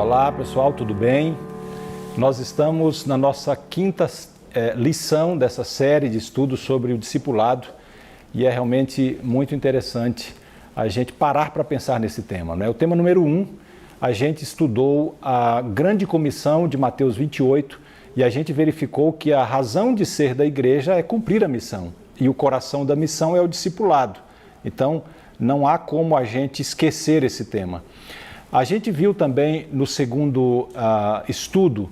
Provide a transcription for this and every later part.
Olá pessoal, tudo bem? Nós estamos na nossa quinta lição dessa série de estudos sobre o discipulado e é realmente muito interessante a gente parar para pensar nesse tema, não é? O tema número 1, a gente estudou a grande comissão de Mateus 28 e a gente verificou que a razão de ser da igreja é cumprir a missão e o coração da missão é o discipulado. Então, não há como a gente esquecer esse tema. A gente viu também no segundo estudo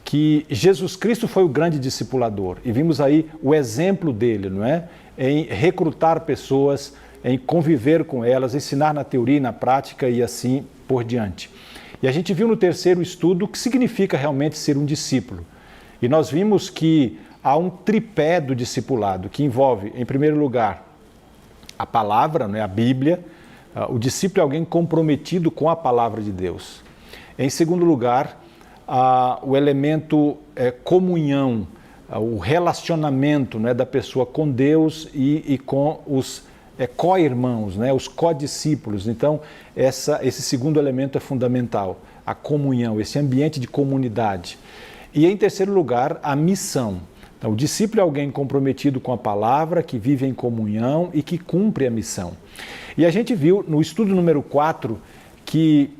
que Jesus Cristo foi o grande discipulador e vimos aí o exemplo dele, não é? Em recrutar pessoas, em conviver com elas, ensinar na teoria e na prática e assim por diante. E a gente viu no terceiro estudo o que significa realmente ser um discípulo. E nós vimos que há um tripé do discipulado que envolve, em primeiro lugar, a palavra, não é? A Bíblia. O discípulo é alguém comprometido com a palavra de Deus. Em segundo lugar, o elemento comunhão, o relacionamento, né, da pessoa com Deus e com os co-irmãos, né, os co-discípulos. Então, esse segundo elemento é fundamental, a comunhão, esse ambiente de comunidade. E em terceiro lugar, a missão. Então, o discípulo é alguém comprometido com a palavra, que vive em comunhão e que cumpre a missão. E a gente viu no estudo número 4 que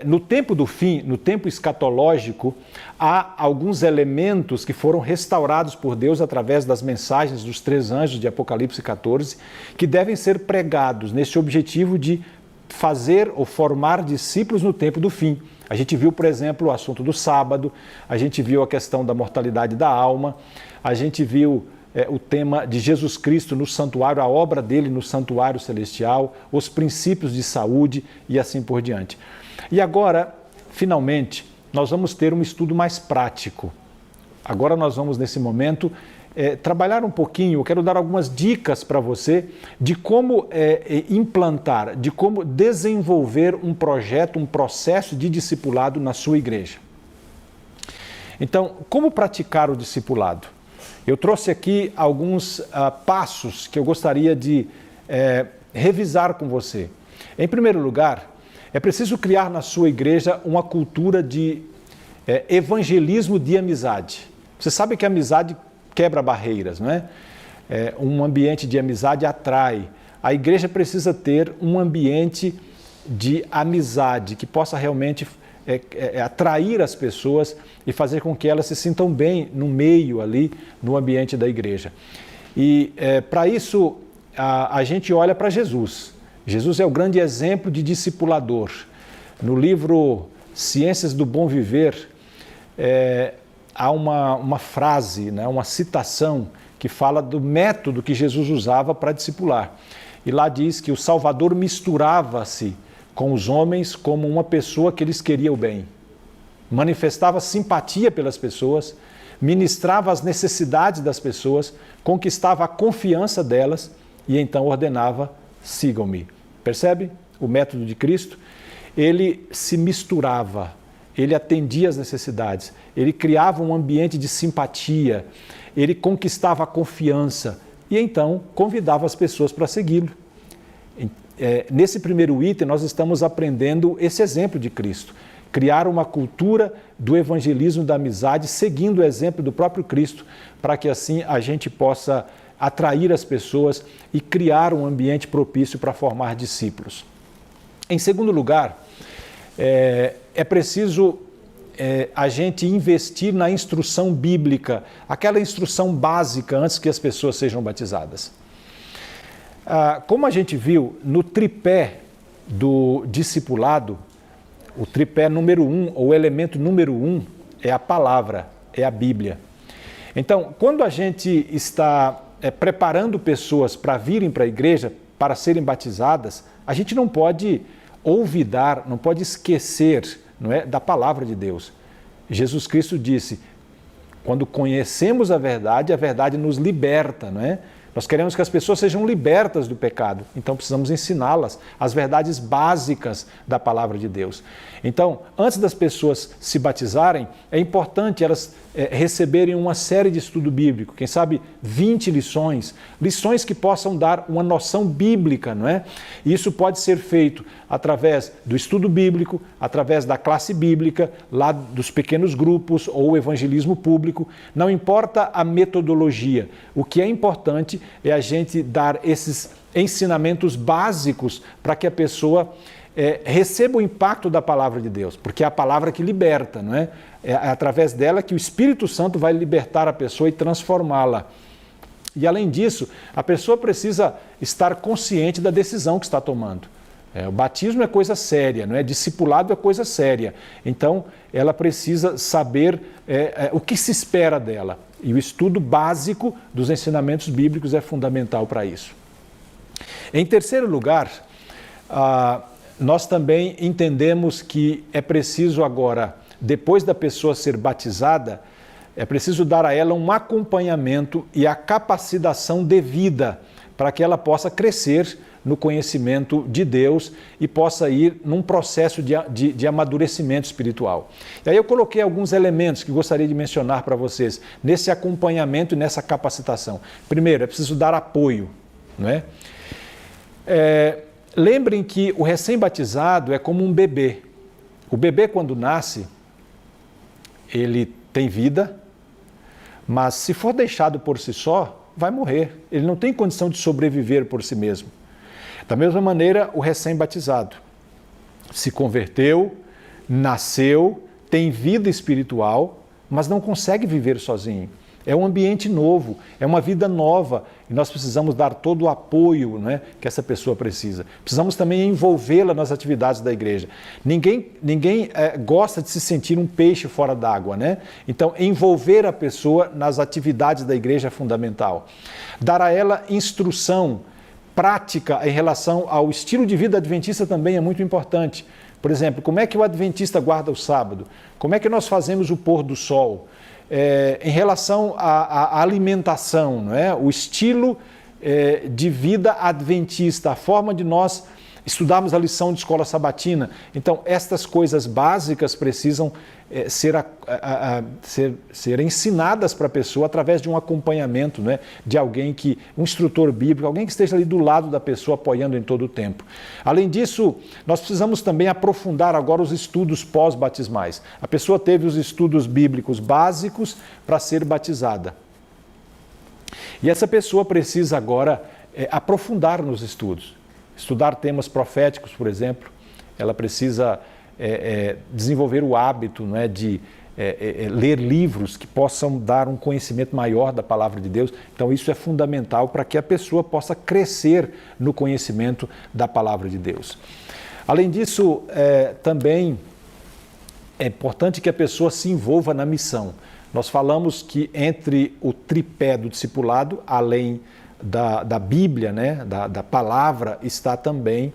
no tempo do fim, no tempo escatológico, há alguns elementos que foram restaurados por Deus através das mensagens dos 3 anjos de Apocalipse 14, que devem ser pregados nesse objetivo de fazer ou formar discípulos no tempo do fim. A gente viu, por exemplo, o assunto do sábado, a gente viu a questão da mortalidade da alma, a gente viu o tema de Jesus Cristo no santuário, a obra dele no santuário celestial, os princípios de saúde e assim por diante. E agora, finalmente, nós vamos ter um estudo mais prático. Agora nós vamos, nesse momento, trabalhar um pouquinho, eu quero dar algumas dicas para você de como implantar, de como desenvolver um projeto, um processo de discipulado na sua igreja. Então, como praticar o discipulado? Eu trouxe aqui alguns passos que eu gostaria de revisar com você. Em primeiro lugar, é preciso criar na sua igreja uma cultura de evangelismo de amizade. Você sabe que a amizade quebra barreiras, não é? Um ambiente de amizade atrai. A igreja precisa ter um ambiente de amizade que possa realmente atrair as pessoas e fazer com que elas se sintam bem no meio ali, no ambiente da igreja. E para isso a gente olha para Jesus. Jesus é o grande exemplo de discipulador. No livro Ciências do Bom Viver, há uma frase, né, uma citação que fala do método que Jesus usava para discipular. E lá diz que o Salvador misturava-se com os homens como uma pessoa que lhes queria o bem. Manifestava simpatia pelas pessoas, ministrava as necessidades das pessoas, conquistava a confiança delas e então ordenava: sigam-me. Percebe o método de Cristo? Ele se misturava, ele atendia às necessidades, ele criava um ambiente de simpatia, ele conquistava a confiança e então convidava as pessoas para segui-lo. Nesse primeiro item, nós estamos aprendendo esse exemplo de Cristo. Criar uma cultura do evangelismo da amizade, seguindo o exemplo do próprio Cristo, para que assim a gente possa atrair as pessoas e criar um ambiente propício para formar discípulos. Em segundo lugar, é preciso a gente investir na instrução bíblica, aquela instrução básica antes que as pessoas sejam batizadas. Como a gente viu no tripé do discipulado, o tripé número 1, ou o elemento número 1, é a palavra, é a Bíblia. Então, quando a gente está preparando pessoas para virem para a igreja, para serem batizadas, a gente não pode olvidar, não pode esquecer, não é, da palavra de Deus. Jesus Cristo disse: quando conhecemos a verdade nos liberta, não é? Nós queremos que as pessoas sejam libertas do pecado. Então precisamos ensiná-las as verdades básicas da palavra de Deus. Então, antes das pessoas se batizarem, é importante elas receberem uma série de estudo bíblico, quem sabe 20 lições que possam dar uma noção bíblica, não é? E isso pode ser feito através do estudo bíblico, através da classe bíblica, lá dos pequenos grupos ou evangelismo público. Não importa a metodologia, o que é importante é a gente dar esses ensinamentos básicos para que a pessoa receba o impacto da palavra de Deus, porque é a palavra que liberta, não é? É através dela que o Espírito Santo vai libertar a pessoa e transformá-la. E além disso, a pessoa precisa estar consciente da decisão que está tomando. O batismo é coisa séria, não é? Discipulado é coisa séria. Então, ela precisa saber o que se espera dela. E o estudo básico dos ensinamentos bíblicos é fundamental para isso. Em terceiro lugar, nós também entendemos que é preciso agora, depois da pessoa ser batizada, é preciso dar a ela um acompanhamento e a capacitação devida para que ela possa crescer no conhecimento de Deus e possa ir num processo de amadurecimento espiritual. E aí eu coloquei alguns elementos que gostaria de mencionar para vocês nesse acompanhamento e nessa capacitação. Primeiro, é preciso dar apoio, não é? Lembrem que o recém-batizado é como um bebê. O bebê, quando nasce, ele tem vida, mas se for deixado por si só, vai morrer. Ele não tem condição de sobreviver por si mesmo. Da mesma maneira, o recém-batizado se converteu, nasceu, tem vida espiritual, mas não consegue viver sozinho. É um ambiente novo, é uma vida nova e nós precisamos dar todo o apoio, né, que essa pessoa precisa. Precisamos também envolvê-la nas atividades da igreja. Ninguém gosta de se sentir um peixe fora d'água, né? Então, envolver a pessoa nas atividades da igreja é fundamental. Dar a ela instrução prática em relação ao estilo de vida adventista também é muito importante. Por exemplo, como é que o adventista guarda o sábado? Como é que nós fazemos o pôr do sol? Em relação à alimentação, não é? O estilo de vida adventista, a forma de nós estudarmos a lição de escola sabatina. Então, estas coisas básicas precisam ser ensinadas para a pessoa através de um acompanhamento, né? De alguém um instrutor bíblico, alguém que esteja ali do lado da pessoa apoiando em todo o tempo. Além disso, nós precisamos também aprofundar agora os estudos pós-batismais. A pessoa teve os estudos bíblicos básicos para ser batizada. E essa pessoa precisa agora aprofundar nos estudos. Estudar temas proféticos, por exemplo. Ela precisa desenvolver o hábito, não é, de ler livros que possam dar um conhecimento maior da palavra de Deus. Então isso é fundamental para que a pessoa possa crescer no conhecimento da palavra de Deus. Além disso, também é importante que a pessoa se envolva na missão. Nós falamos que entre o tripé do discipulado, além da Bíblia, né, da palavra, está também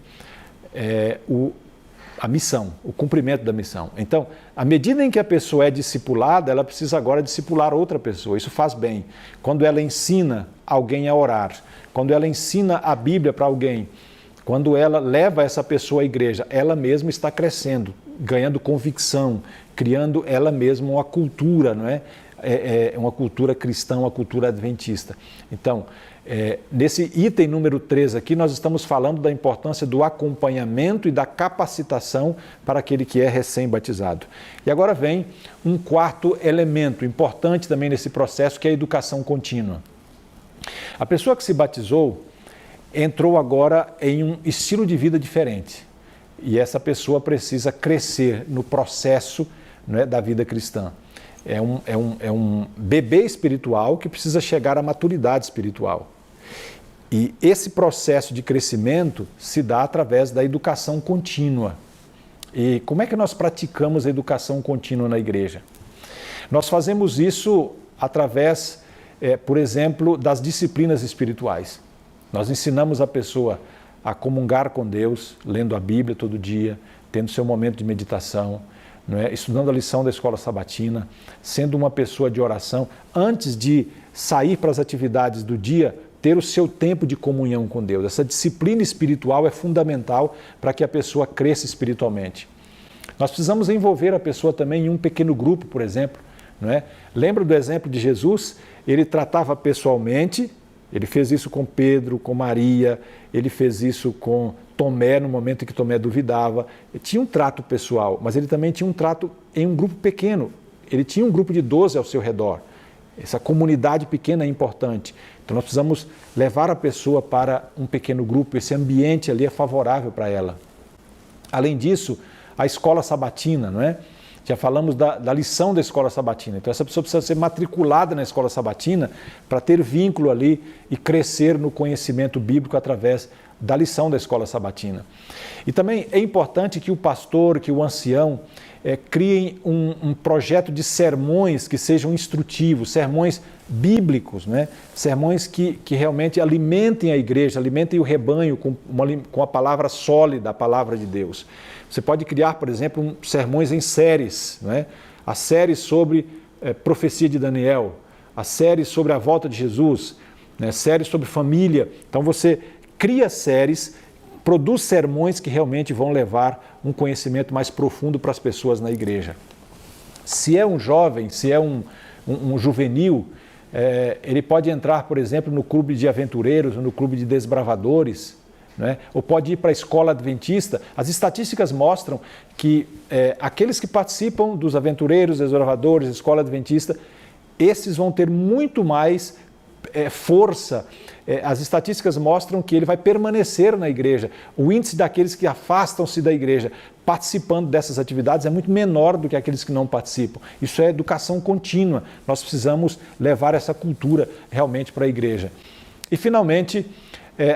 a missão, o cumprimento da missão. Então, à medida em que a pessoa é discipulada, ela precisa agora discipular outra pessoa. Isso faz bem. Quando ela ensina alguém a orar, quando ela ensina a Bíblia para alguém, quando ela leva essa pessoa à igreja, ela mesma está crescendo, ganhando convicção, criando ela mesma uma cultura, não é? Uma cultura cristã, uma cultura adventista. Então, nesse item número 3 aqui, nós estamos falando da importância do acompanhamento e da capacitação para aquele que é recém-batizado. E agora vem um quarto elemento importante também nesse processo, que é a educação contínua. A pessoa que se batizou entrou agora em um estilo de vida diferente. E essa pessoa precisa crescer no processo, não é, da vida cristã. É um bebê espiritual que precisa chegar à maturidade espiritual. E esse processo de crescimento se dá através da educação contínua. E como é que nós praticamos a educação contínua na igreja? Nós fazemos isso através, por exemplo, das disciplinas espirituais. Nós ensinamos a pessoa a comungar com Deus, lendo a Bíblia todo dia, tendo seu momento de meditação, não é? Estudando a lição da escola sabatina, sendo uma pessoa de oração. Antes de sair para as atividades do dia, ter o seu tempo de comunhão com Deus. Essa disciplina espiritual é fundamental para que a pessoa cresça espiritualmente. Nós precisamos envolver a pessoa também em um pequeno grupo, por exemplo. Não é? Lembra do exemplo de Jesus? Ele tratava pessoalmente, ele fez isso com Pedro, com Maria, ele fez isso com Tomé, no momento em que Tomé duvidava. Ele tinha um trato pessoal, mas ele também tinha um trato em um grupo pequeno. Ele tinha um grupo de 12 ao seu redor. Essa comunidade pequena é importante. Então nós precisamos levar a pessoa para um pequeno grupo, esse ambiente ali é favorável para ela. Além disso, a escola sabatina, não é? Já falamos da lição da escola sabatina. Então essa pessoa precisa ser matriculada na escola sabatina para ter vínculo ali e crescer no conhecimento bíblico através da lição da escola sabatina. E também é importante que o pastor, que o ancião, criem um projeto de sermões que sejam instrutivos, sermões bíblicos, né? Sermões que realmente alimentem a igreja, alimentem o rebanho com a palavra sólida, a palavra de Deus. Você pode criar, por exemplo, sermões em séries, né? A série sobre profecia de Daniel, a série sobre a volta de Jesus, né? Série sobre família. Então você cria séries, produz sermões que realmente vão levar um conhecimento mais profundo para as pessoas na igreja. Se é um jovem, se é um juvenil, ele pode entrar, por exemplo, no clube de aventureiros, no clube de desbravadores, né? Ou pode ir para a escola adventista. As estatísticas mostram que aqueles que participam dos aventureiros, desbravadores, escola adventista, esses vão ter muito mais força. As estatísticas mostram que ele vai permanecer na igreja. O índice daqueles que afastam-se da igreja participando dessas atividades é muito menor do que aqueles que não participam. Isso é educação contínua. Nós precisamos levar essa cultura realmente para a igreja. E, finalmente,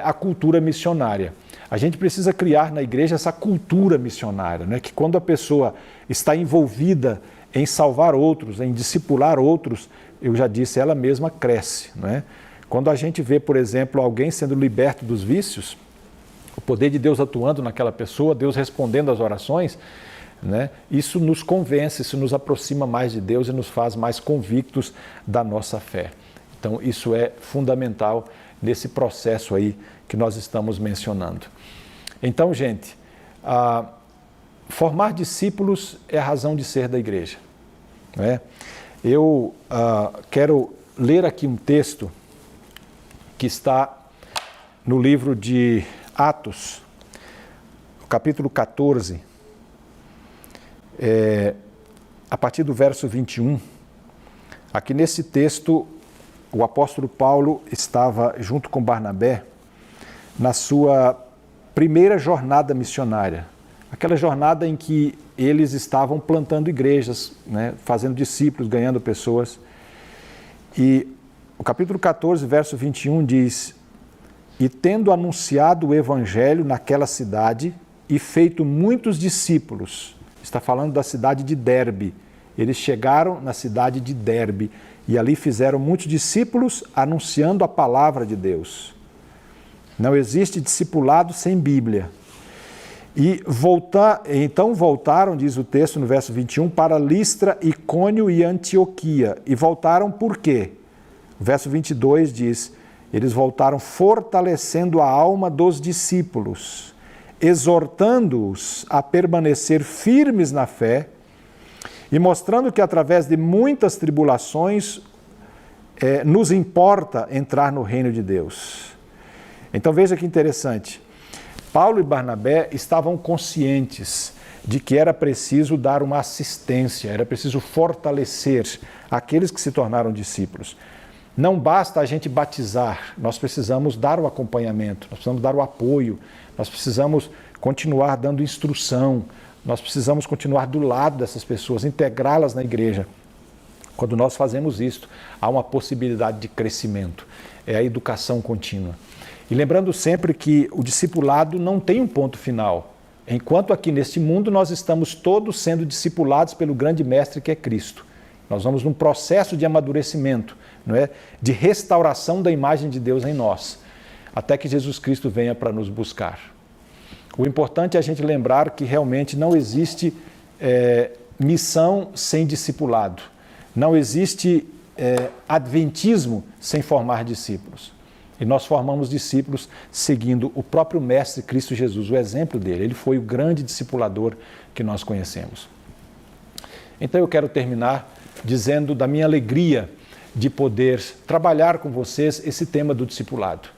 a cultura missionária. A gente precisa criar na igreja essa cultura missionária, né? Que quando a pessoa está envolvida em salvar outros, em discipular outros, eu já disse, ela mesma cresce, né? Quando a gente vê, por exemplo, alguém sendo liberto dos vícios, o poder de Deus atuando naquela pessoa, Deus respondendo às orações, né? Isso nos convence, isso nos aproxima mais de Deus e nos faz mais convictos da nossa fé. Então, isso é fundamental nesse processo aí que nós estamos mencionando. Então, gente, formar discípulos é a razão de ser da igreja, né? Eu quero ler aqui um texto que está no livro de Atos, capítulo 14, a partir do verso 21. Aqui nesse texto, o apóstolo Paulo estava junto com Barnabé na sua primeira jornada missionária, aquela jornada em que eles estavam plantando igrejas, né, fazendo discípulos, ganhando pessoas. E o capítulo 14, verso 21 diz: "E tendo anunciado o evangelho naquela cidade e feito muitos discípulos", está falando da cidade de Derbe. Eles chegaram na cidade de Derbe e ali fizeram muitos discípulos anunciando a palavra de Deus. Não existe discipulado sem Bíblia. E então voltaram, diz o texto no verso 21, para Listra, Icônio e Antioquia. E voltaram por quê? O verso 22 diz: eles voltaram fortalecendo a alma dos discípulos, exortando-os a permanecer firmes na fé e mostrando que através de muitas tribulações nos importa entrar no reino de Deus. Então veja que interessante. Paulo e Barnabé estavam conscientes de que era preciso dar uma assistência, era preciso fortalecer aqueles que se tornaram discípulos. Não basta a gente batizar, nós precisamos dar o acompanhamento, nós precisamos dar o apoio, nós precisamos continuar dando instrução, nós precisamos continuar do lado dessas pessoas, integrá-las na igreja. Quando nós fazemos isso, há uma possibilidade de crescimento, é a educação contínua. E lembrando sempre que o discipulado não tem um ponto final. Enquanto aqui neste mundo nós estamos todos sendo discipulados pelo grande mestre que é Cristo. Nós vamos num processo de amadurecimento, não é? De restauração da imagem de Deus em nós, até que Jesus Cristo venha para nos buscar. O importante é a gente lembrar que realmente não existe missão sem discipulado. Não existe adventismo sem formar discípulos. E nós formamos discípulos seguindo o próprio Mestre Cristo Jesus, o exemplo dele. Ele foi o grande discipulador que nós conhecemos. Então eu quero terminar dizendo da minha alegria de poder trabalhar com vocês esse tema do discipulado.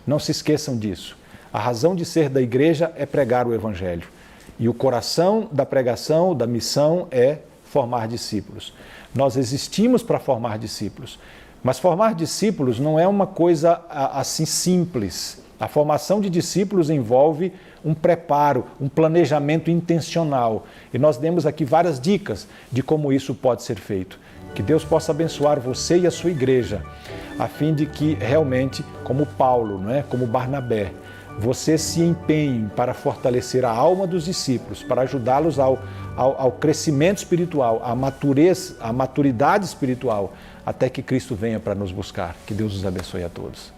Não se esqueçam disso. A razão de ser da igreja é pregar o Evangelho. E o coração da pregação, da missão, é formar discípulos. Nós existimos para formar discípulos. Mas formar discípulos não é uma coisa assim simples. A formação de discípulos envolve um preparo, um planejamento intencional. E nós demos aqui várias dicas de como isso pode ser feito. Que Deus possa abençoar você e a sua igreja, a fim de que realmente, como Paulo, não é? Como Barnabé, você se empenhe para fortalecer a alma dos discípulos, para ajudá-los ao crescimento espiritual, à maturidade espiritual, até que Cristo venha para nos buscar. Que Deus os abençoe a todos.